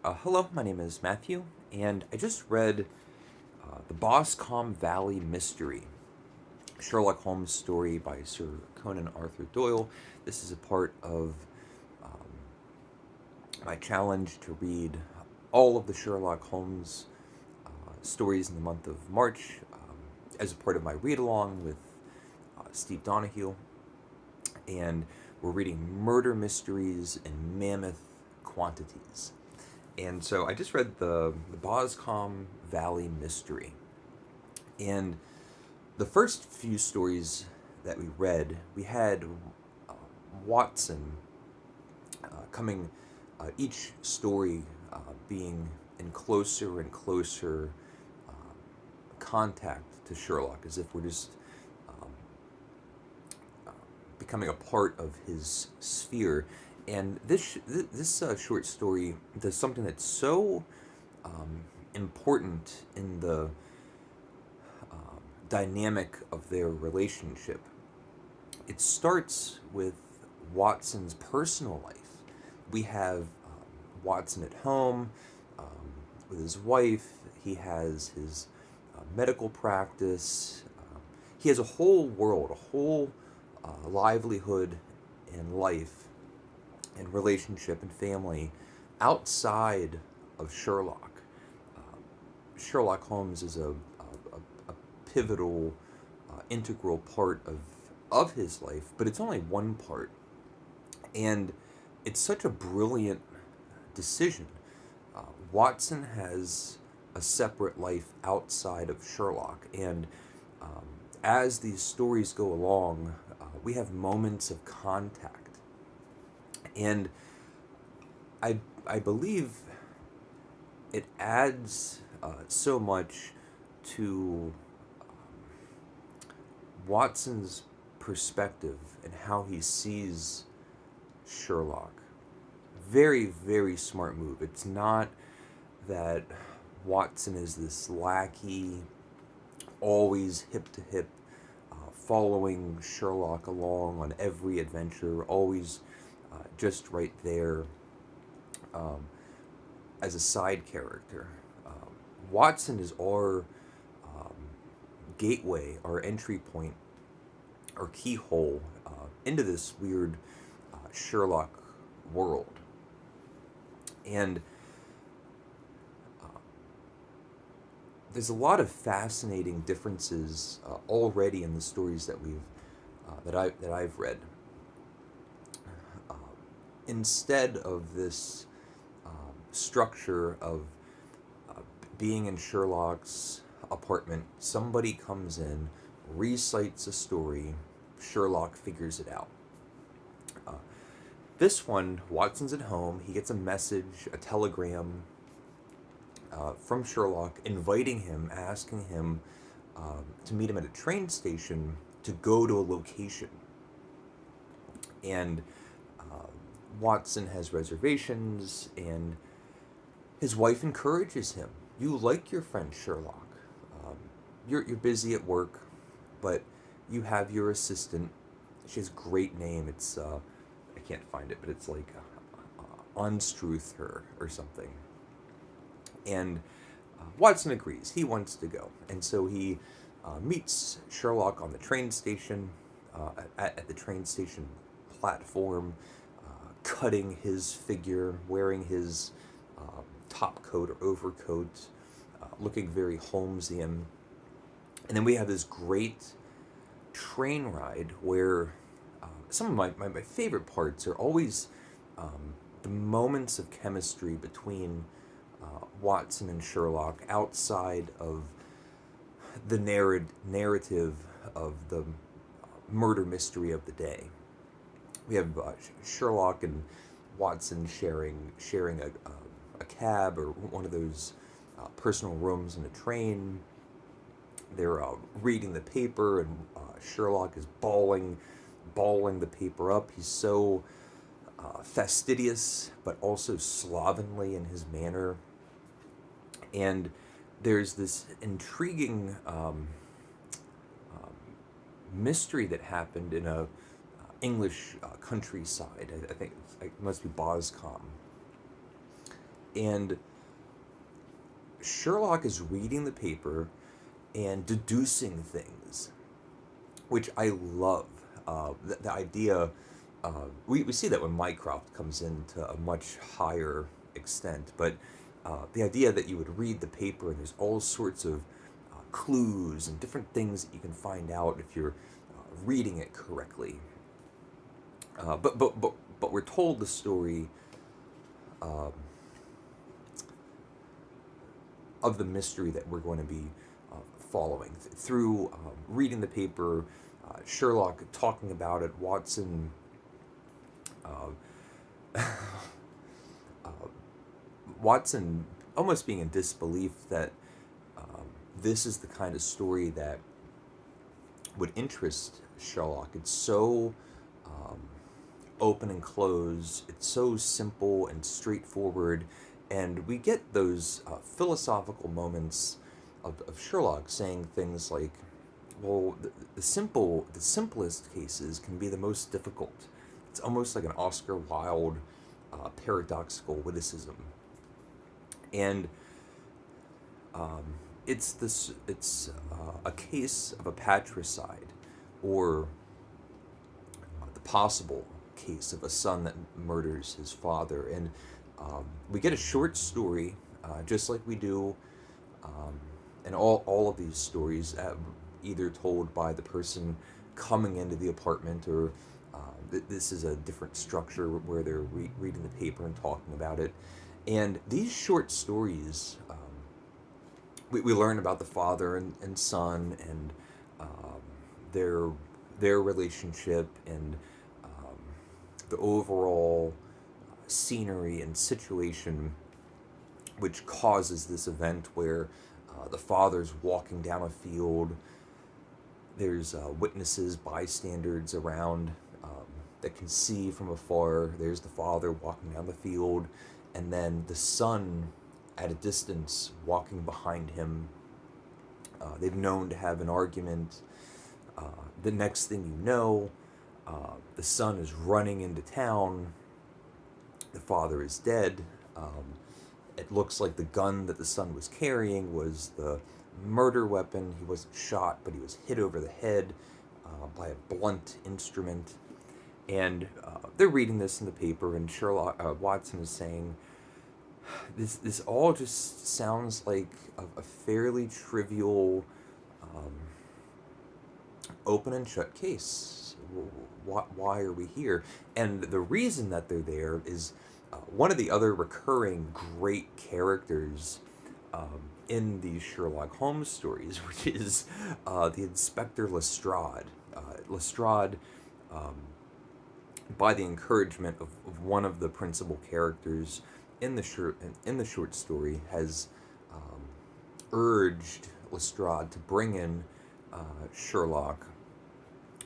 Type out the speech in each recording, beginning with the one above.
Hello, my name is Matthew, and I just read The Boscomb Valley Mystery, Sherlock Holmes story by Sir Conan Arthur Doyle. This is a part of my challenge to read all of the Sherlock Holmes stories in the month of March as a part of my read along with Steve Donahue. And we're reading murder mysteries in mammoth quantities. And so I just read the Boscomb Valley Mystery. And the first few stories that we read, we had uh, Watson coming, each story being in closer and closer contact to Sherlock, as if we're just um, becoming a part of his sphere. And this short story does something that's so important in the dynamic of their relationship. It starts with Watson's personal life. We have Watson at home with his wife. He has his medical practice. He has a whole world, a whole livelihood and life and relationship and family outside of Sherlock. Sherlock Holmes is a pivotal, integral part of his life, but it's only one part. And it's such a brilliant decision. Watson has a separate life outside of Sherlock, and um, as these stories go along, we have moments of contact. And I believe it adds so much to Watson's perspective and how he sees Sherlock. Very, very smart move. It's not that Watson is this lackey, always hip to hip, following Sherlock along on every adventure, always just right there um, as a side character. Watson is our um, gateway, our entry point, our keyhole into this weird Sherlock world. And there's a lot of fascinating differences already in the stories that we've that I've read. Uh, Instead of this structure of being in Sherlock's apartment, somebody comes in, recites a story, Sherlock figures it out. Uh, this one, Watson's at home. He gets a message, a telegram from Sherlock inviting him, asking him to meet him at a train station to go to a location. And uh, Watson has reservations, and his wife encourages him. You like your friend Sherlock. Um, you're busy at work, but you have your assistant. She has a great name. It's I can't find it, but it's like Unstruth her or something. And Watson agrees. He wants to go, and so he meets Sherlock on the train station, at the train station platform, cutting his figure, wearing his top coat or overcoat, looking very Holmesian. And then we have this great train ride where some of my favorite parts are always the moments of chemistry between Watson and Sherlock outside of the narrative of the murder mystery of the day. We have Sherlock and Watson sharing a cab or one of those personal rooms in a train. They're reading the paper, and Sherlock is balling the paper up. He's so fastidious, but also slovenly in his manner. And there's this intriguing mystery that happened in a English countryside. I think it must be Boscomb. And Sherlock is reading the paper and deducing things, which I love. The idea, we see that when Mycroft comes in to a much higher extent, but the idea that you would read the paper and there's all sorts of clues and different things that you can find out if you're reading it correctly. But we're told the story um, of the mystery that we're going to be following through reading the paper, Sherlock talking about it, Watson uh, uh, Watson almost being in disbelief that this is the kind of story that would interest Sherlock. It's so um, open and closed. It's so simple and straightforward, and we get those philosophical moments of Sherlock saying things like, "Well, the simplest cases can be the most difficult." It's almost like an Oscar Wilde paradoxical witticism, and um, it's a case of a patricide, or the possible case of a son that murders his father. And we get a short story, just like we do um, in all of these stories, either told by the person coming into the apartment, or this is a different structure where they're reading the paper and talking about it. And these short stories, we learn about the father and son, and um, their their relationship, and um, the overall scenery and situation which causes this event where the father's walking down a field. There's witnesses, bystanders around that can see from afar. There's the father walking down the field, and then the son at a distance walking behind him. They've known to have an argument. The next thing you know, the son is running into town. The father is dead. It looks like the gun that the son was carrying was the murder weapon. He wasn't shot, but he was hit over the head by a blunt instrument. And they're reading this in the paper, and Sherlock Watson is saying, "This all just sounds like a fairly trivial, um, open and shut case. Why are we here?" And the reason that they're there is one of the other recurring great characters in these Sherlock Holmes stories, which is the Inspector Lestrade. Lestrade, um, by the encouragement of one of the principal characters in the short story, has um, urged Lestrade to bring in Sherlock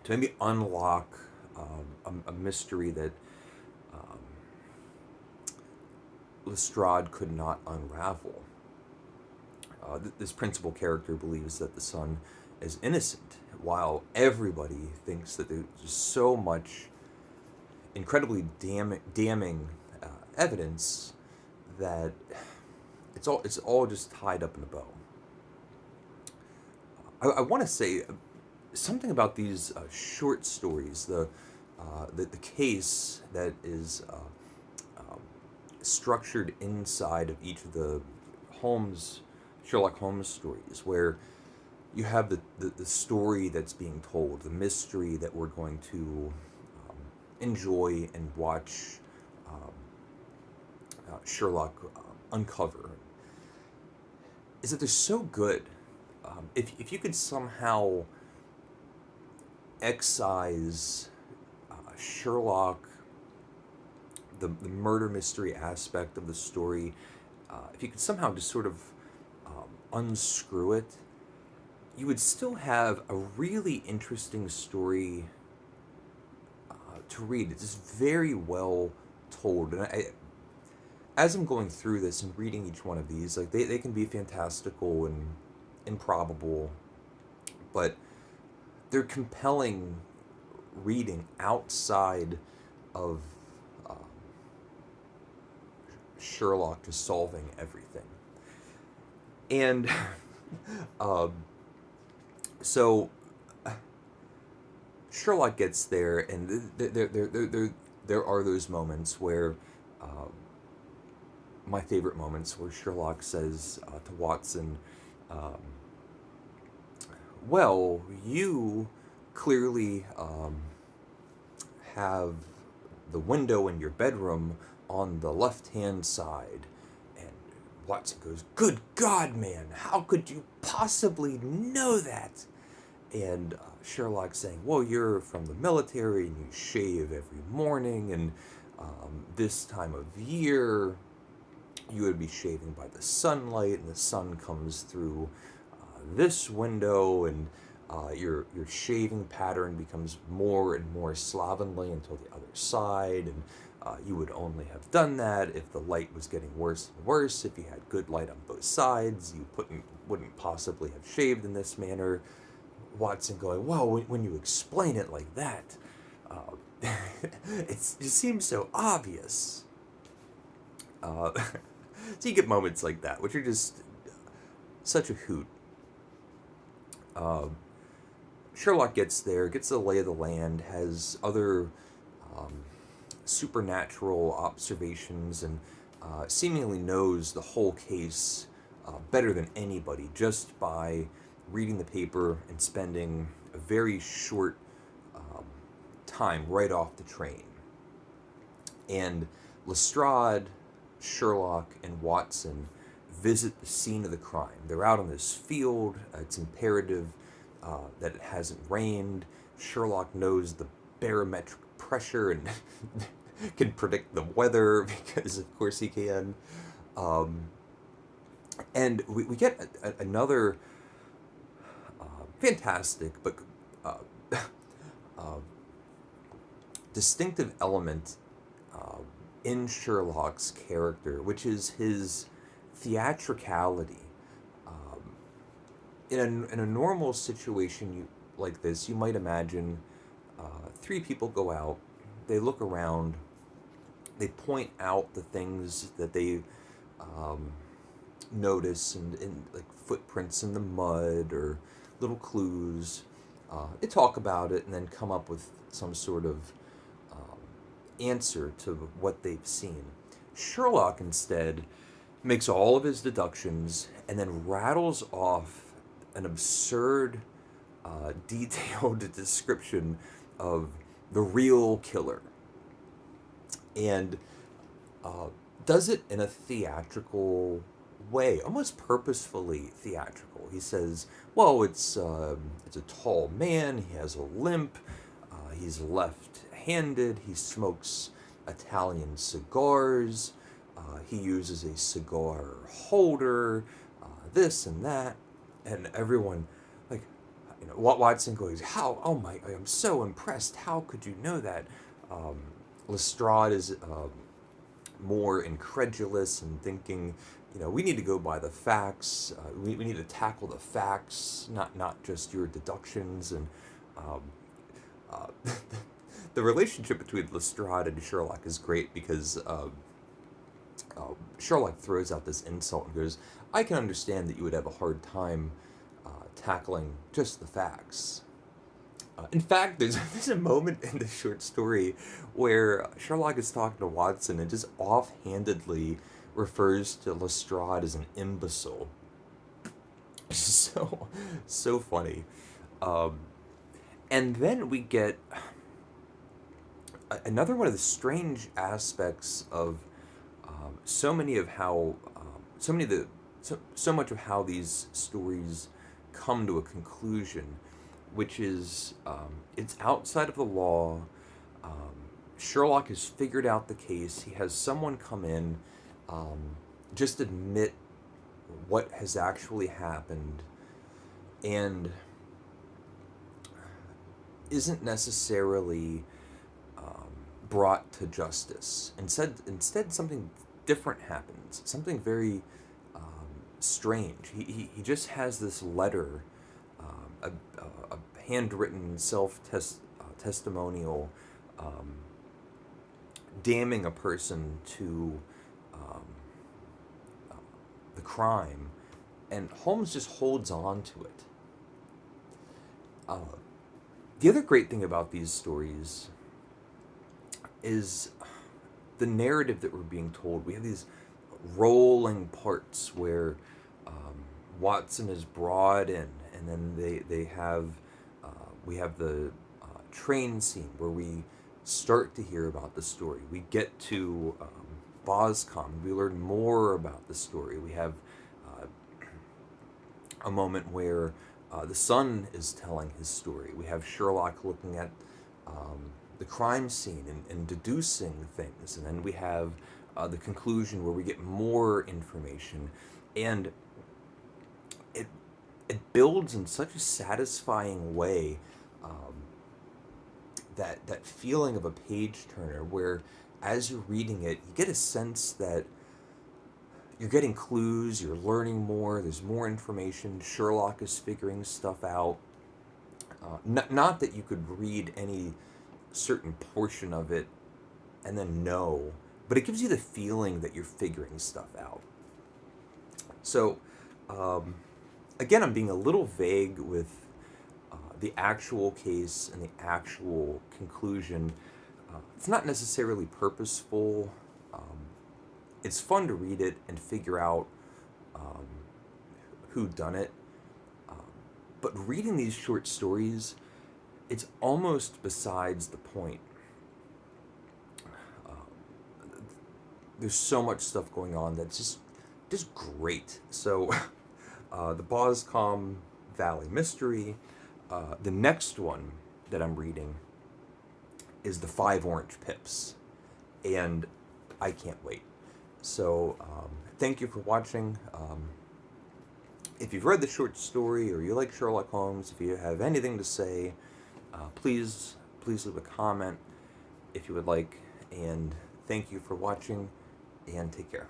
to maybe unlock a mystery that um, Lestrade could not unravel. This principal character believes that the son is innocent, while everybody thinks that there's just so much incredibly damning evidence that it's all just tied up in a bow. I want to say something about these short stories. The case that is um, structured inside of each of the Sherlock Holmes stories, where you have the story that's being told, the mystery that we're going to enjoy and watch um, Sherlock uncover, is that they're so good. If you could somehow excise Sherlock, the murder mystery aspect of the story, if you could somehow just sort of unscrew it, you would still have a really interesting story to read. It's just very well told. And as I'm going through this and reading each one of these, like they can be fantastical and improbable, but they're compelling reading outside of uh, Sherlock just solving everything. And um, so Sherlock gets there, and there are those moments where, uh, my favorite moments, where Sherlock says to Watson, um, well, you clearly have the window in your bedroom on the left-hand side. And Watson goes, good God, man, how could you possibly know that? And Sherlock saying, well, you're from the military and you shave every morning, and this time of year you would be shaving by the sunlight, and the sun comes through this window, and your shaving pattern becomes more and more slovenly until the other side, and you would only have done that if the light was getting worse and worse. If you had good light on both sides, you wouldn't possibly have shaved in this manner. Watson going, well, when you explain it like that, it seems so obvious. So you get moments like that, which are just such a hoot. Sherlock gets there, gets the lay of the land, has other um, supernatural observations, and seemingly knows the whole case better than anybody, just by reading the paper and spending a very short time right off the train. And Lestrade, Sherlock, and Watson visit the scene of the crime. They're out on this field. It's imperative that it hasn't rained. Sherlock knows the barometric pressure and can predict the weather, because of course he can. And we get another fantastic but uh, uh, distinctive element in Sherlock's character, which is his theatricality. In a normal situation like this, you might imagine three people go out, they look around, they point out the things that they notice, and like footprints in the mud or little clues. They talk about it and then come up with some sort of answer to what they've seen. Sherlock instead makes all of his deductions and then rattles off an absurd, detailed description of the real killer, and does it in a theatrical way, almost purposefully theatrical. He says, well, it's a tall man, he has a limp, he's left-handed, he smokes Italian cigars, he uses a cigar holder, this and that, and everyone, like, Watson goes, how, oh my, I'm so impressed, how could you know that? Lestrade is more incredulous and thinking, we need to go by the facts. We need to tackle the facts, not just your deductions. And the relationship between Lestrade and Sherlock is great, because Sherlock throws out this insult and goes, I can understand that you would have a hard time tackling just the facts. In fact, there's a moment in the short story where Sherlock is talking to Watson and just offhandedly refers to Lestrade as an imbecile. It's so funny. And then we get another one of the strange aspects of so much of how these stories come to a conclusion, which is it's outside of the law. Sherlock has figured out the case. He has someone come in, just admit what has actually happened, and isn't necessarily brought to justice. Instead, something different happens. Something very strange. He just has this letter, a handwritten testimonial, damning a person to crime, and Holmes just holds on to it. Uh, the other great thing about these stories is the narrative that we're being told. We have these rolling parts where Watson is brought in, and then they have we have the train scene where we start to hear about the story. We get to Boscomb. We learn more about the story. We have a moment where the son is telling his story. We have Sherlock looking at the crime scene and deducing things. And then we have the conclusion where we get more information. And it builds in such a satisfying way that feeling of a page turner where as you're reading it, you get a sense that you're getting clues, you're learning more, there's more information, Sherlock is figuring stuff out. Not that you could read any certain portion of it and then know, but it gives you the feeling that you're figuring stuff out. So, again, I'm being a little vague with the actual case and the actual conclusion. It's not necessarily purposeful. It's fun to read it and figure out who done it. But reading these short stories, it's almost besides the point. There's so much stuff going on that's just great. So, the Boscomb Valley Mystery. The next one that I'm reading is the 5 Orange Pips, and I can't wait. So, thank you for watching. If you've read the short story or you like Sherlock Holmes, if you have anything to say, please leave a comment if you would like. And thank you for watching, and take care.